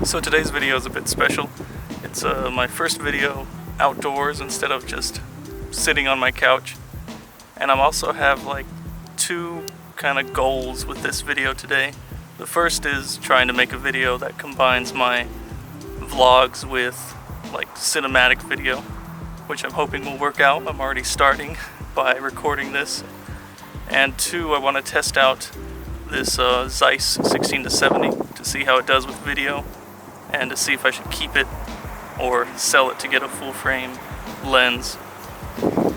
So today's video is a bit special. It's my first video outdoors instead of just sitting on my couch. And I also have like two kind of goals with this video today. The first is trying to make a video that combines my vlogs with like cinematic video, which I'm hoping will work out. I'm already starting by recording this. And two, I want to test out this Zeiss 16-70 to see how it does with video, and to see if I should keep it or sell it to get a full frame lens.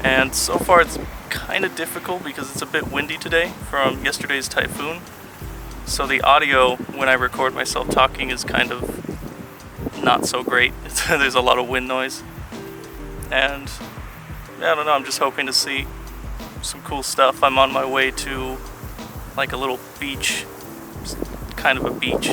And so far it's kind of difficult because it's a bit windy today from yesterday's typhoon. So the audio when I record myself talking is kind of not so great. There's a lot of wind noise. And I don't know, I'm just hoping to see some cool stuff. I'm on my way to like a little beach, kind of a beach,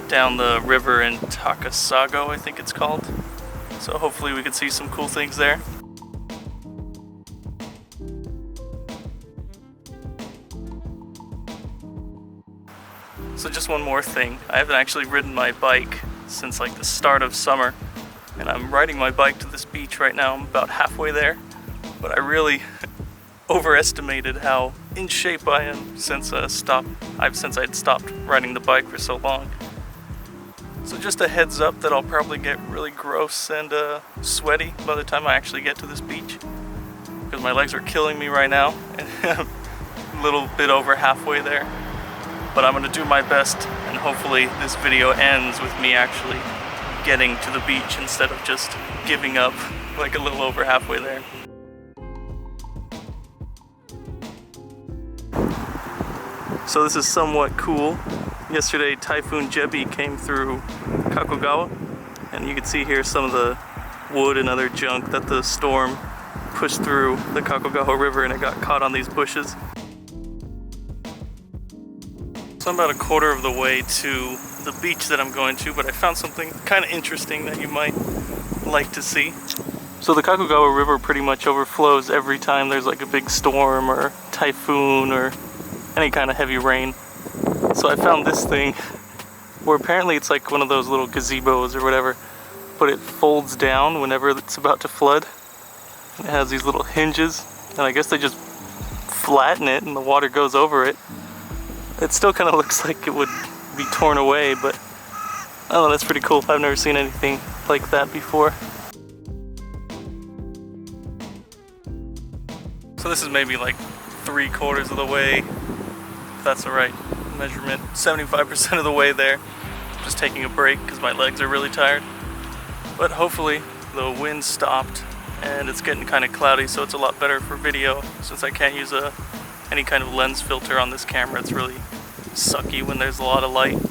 down the river in Kakogawa, I think it's called. So hopefully we can see some cool things there. So just one more thing, I haven't actually ridden my bike since like the start of summer, and I'm riding my bike to this beach right now. I'm about halfway there, but I really overestimated how in shape I am since I'd stopped riding the bike for so long. So just a heads up that I'll probably get really gross and sweaty by the time I actually get to this beach, because my legs are killing me right now and I'm a little bit over halfway there. But I'm going to do my best, and hopefully this video ends with me actually getting to the beach instead of just giving up like a little over halfway there. So this is somewhat cool. Yesterday Typhoon Jebi came through Kakogawa, and you can see here some of the wood and other junk that the storm pushed through the Kakogawa River, and it got caught on these bushes. So I'm about a quarter of the way to the beach that I'm going to, but I found something kind of interesting that you might like to see. So the Kakogawa River pretty much overflows every time there's like a big storm or typhoon or any kind of heavy rain. So I found this thing where apparently it's like one of those little gazebos or whatever, but it folds down whenever it's about to flood. It has these little hinges, and I guess they just flatten it and the water goes over it. It still kind of looks like it would be torn away, but I don't know, that's pretty cool. I've never seen anything like that before. So this is maybe like 3/4 of the way, if that's the right measurement. 75% of the way there. Just taking a break because my legs are really tired. But hopefully the wind stopped and it's getting kind of cloudy, so it's a lot better for video since I can't use any kind of lens filter on this camera. It's really sucky when there's a lot of light.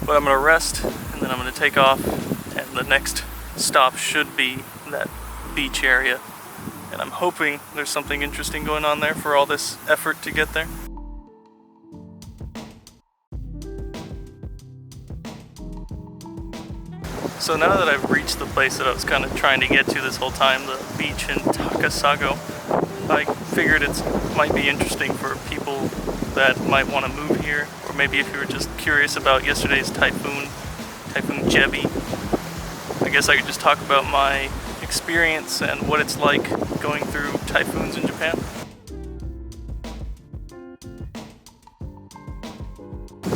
But I'm gonna rest and then I'm gonna take off, and the next stop should be that beach area. And I'm hoping there's something interesting going on there for all this effort to get there. So now that I've reached the place that I was kind of trying to get to this whole time, the beach in Kakogawa, I figured it might be interesting for people that might want to move here, or maybe if you were just curious about yesterday's Typhoon Jebi. I guess I could just talk about my experience and what it's like going through typhoons in Japan.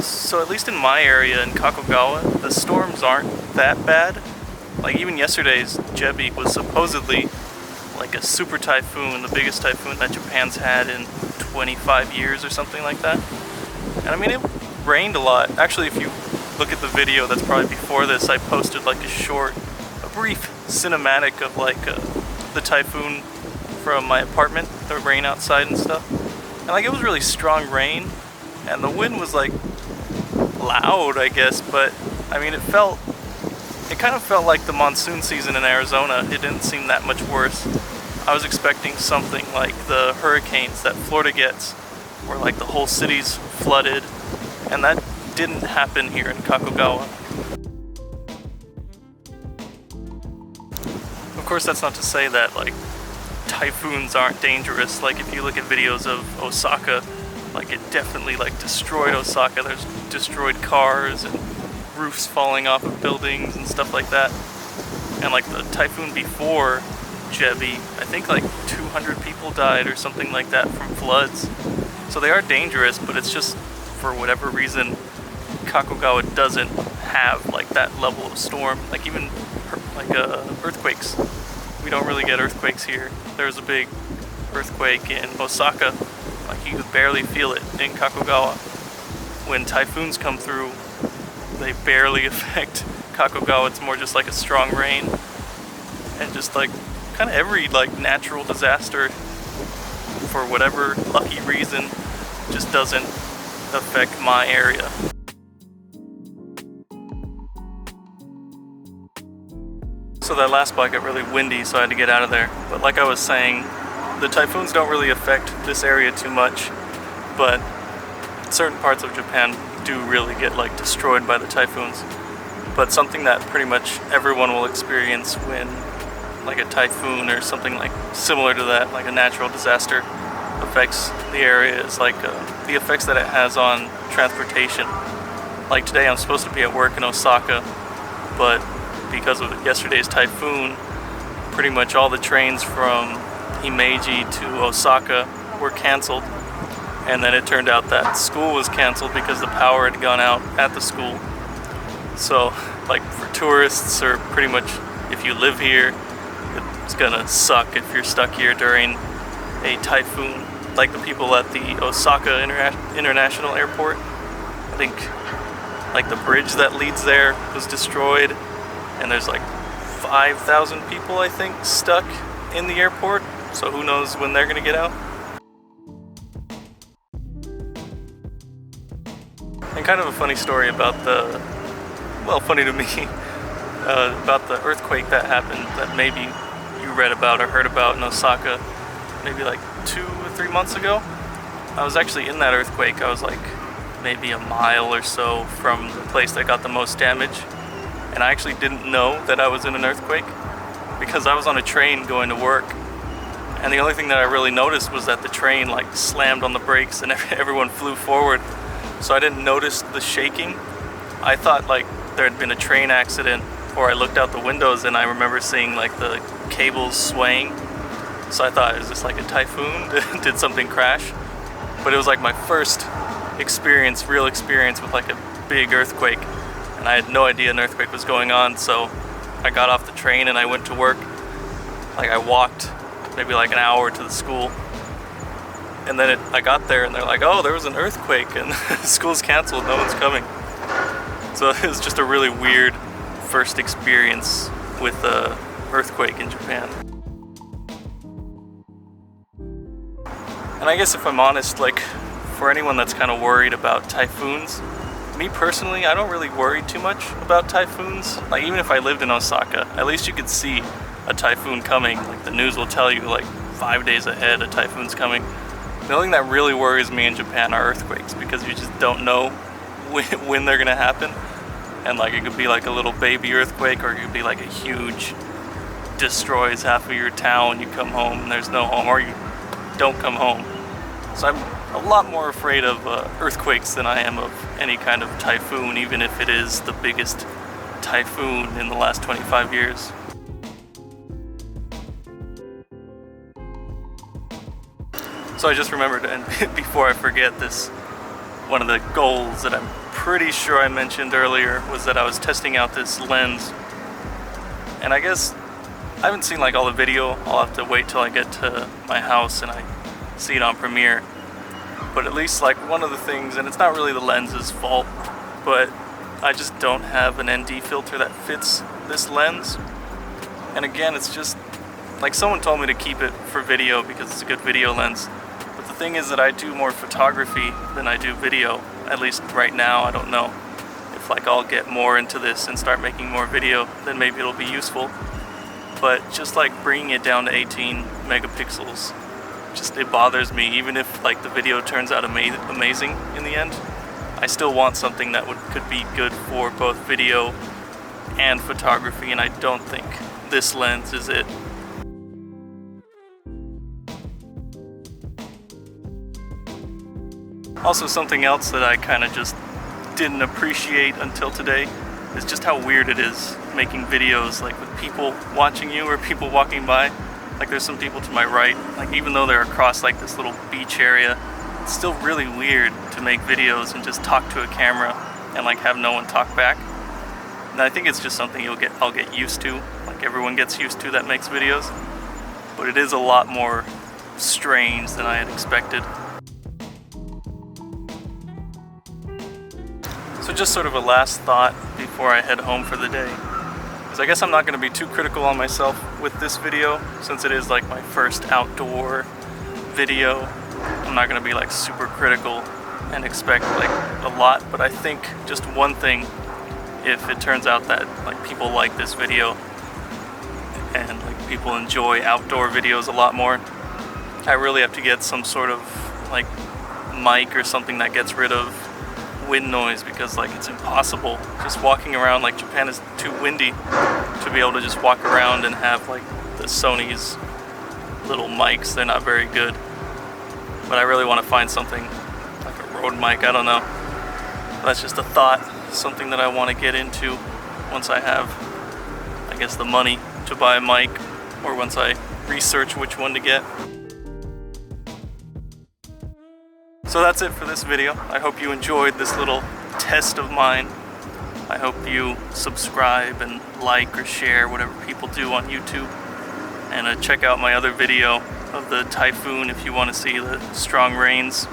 So at least in my area in Kakogawa, the storms aren't that bad. Like even yesterday's Jebi was supposedly like a super typhoon, the biggest typhoon that Japan's had in 25 years or something like that. And I mean, it rained a lot. Actually, if you look at the video that's probably before this, I posted like a brief cinematic of like the typhoon from my apartment, the rain outside and stuff. And like it was really strong rain, and the wind was like loud, I guess, but I mean it kind of felt like the monsoon season in Arizona. It didn't seem that much worse. I was expecting something like the hurricanes that Florida gets, where like the whole city's flooded, and that didn't happen here in Kakogawa. Of course, that's not to say that like typhoons aren't dangerous. Like if you look at videos of Osaka, like it definitely like destroyed Osaka. There's destroyed cars and roofs falling off of buildings and stuff like that. And like the typhoon before Jebi, I think like 200 people died or something like that from floods. So they are dangerous, but it's just for whatever reason Kakogawa doesn't have like that level of storm. Like even like earthquakes. We don't really get earthquakes here. There was a big earthquake in Osaka. Like you could barely feel it in Kakogawa. When typhoons come through, they barely affect Kakogawa. It's more just like a strong rain. And just like kind of every like natural disaster, for whatever lucky reason, just doesn't affect my area. So that last spot got really windy, so I had to get out of there. But like I was saying, the typhoons don't really affect this area too much, but certain parts of Japan do really get like destroyed by the typhoons. But something that pretty much everyone will experience when like a typhoon or something like similar to that, like a natural disaster, affects the area is like the effects that it has on transportation. Like today I'm supposed to be at work in Osaka, but because of yesterday's typhoon, pretty much all the trains from Himeji to Osaka were canceled. And then it turned out that school was canceled because the power had gone out at the school. So like for tourists, or pretty much if you live here, it's gonna suck if you're stuck here during a typhoon. Like the people at the Osaka International Airport, I think like the bridge that leads there was destroyed, and there's like 5,000 people I think stuck in the airport, so who knows when they're gonna get out. And kind of a funny story about the, well, funny to me, about the earthquake that happened that maybe you read about or heard about in Osaka maybe like 2 or 3 months ago. I was actually in that earthquake. I was like maybe a mile or so from the place that got the most damage, and I actually didn't know that I was in an earthquake because I was on a train going to work, and the only thing that I really noticed was that the train like slammed on the brakes and everyone flew forward. So I didn't notice the shaking. I thought like there had been a train accident, or I looked out the windows and I remember seeing like the cables swaying. So I thought, is this like a typhoon? Did something crash? But it was like my first experience, real experience with like a big earthquake. And I had no idea an earthquake was going on. So I got off the train and I went to work. Like I walked maybe like an hour to the school. And then I got there and they're like, oh, there was an earthquake and school's canceled, no one's coming. So it was just a really weird first experience with an earthquake in Japan. And I guess if I'm honest, like for anyone that's kind of worried about typhoons, me personally, I don't really worry too much about typhoons. Like even if I lived in Osaka, at least you could see a typhoon coming. Like the news will tell you like 5 days ahead a typhoon's coming. The only thing that really worries me in Japan are earthquakes, because you just don't know when they're gonna happen. And like it could be like a little baby earthquake, or it could be like a huge, destroys half of your town, you come home and there's no home, or you don't come home. So I'm a lot more afraid of earthquakes than I am of any kind of typhoon, even if it is the biggest typhoon in the last 25 years. So I just remembered, and before I forget this, one of the goals that I'm pretty sure I mentioned earlier was that I was testing out this lens. And I guess I haven't seen like all the video. I'll have to wait till I get to my house and I see it on Premiere. But at least like one of the things, and it's not really the lens's fault, but I just don't have an ND filter that fits this lens. And again, it's just like someone told me to keep it for video because it's a good video lens. But the thing is that I do more photography than I do video, at least right now. I don't know if like I'll get more into this and start making more video, then maybe it'll be useful. But just like bringing it down to 18 megapixels, just it bothers me. Even if like the video turns out amazing in the end, I still want something that could be good for both video and photography, and I don't think this lens is it. Also, something else that I kind of just didn't appreciate until today is just how weird it is making videos like with people watching you or people walking by. Like there's some people to my right, like even though they're across like this little beach area, it's still really weird to make videos and just talk to a camera and like have no one talk back. And I think it's just something I'll get used to, like everyone gets used to that makes videos. But it is a lot more strange than I had expected. So just sort of a last thought before I head home for the day. I guess I'm not going to be too critical on myself with this video, since it is like my first outdoor video. I'm not going to be like super critical and expect like a lot, but I think just one thing, if it turns out that like people like this video and like people enjoy outdoor videos a lot more, I really have to get some sort of like mic or something that gets rid of wind noise, because like it's impossible just walking around. Like Japan is too windy to be able to just walk around and have like the Sony's little mics. They're not very good, but I really want to find something like a Rode mic. I don't know, that's just a thought, something that I want to get into once I have, I guess, the money to buy a mic, or once I research which one to get. So that's it for this video. I hope you enjoyed this little test of mine. I hope you subscribe and like or share, whatever people do on YouTube. And check out my other video of the typhoon if you want to see the strong rains.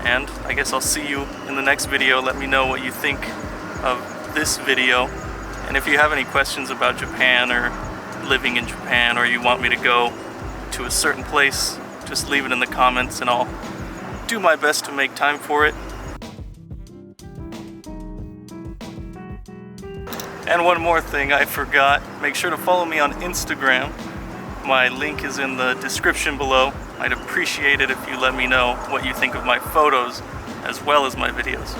And I guess I'll see you in the next video. Let me know what you think of this video. And if you have any questions about Japan or living in Japan, or you want me to go to a certain place, just leave it in the comments and I'll do my best to make time for it. And one more thing I forgot, make sure to follow me on Instagram. My link is in the description below. I'd appreciate it if you let me know what you think of my photos as well as my videos.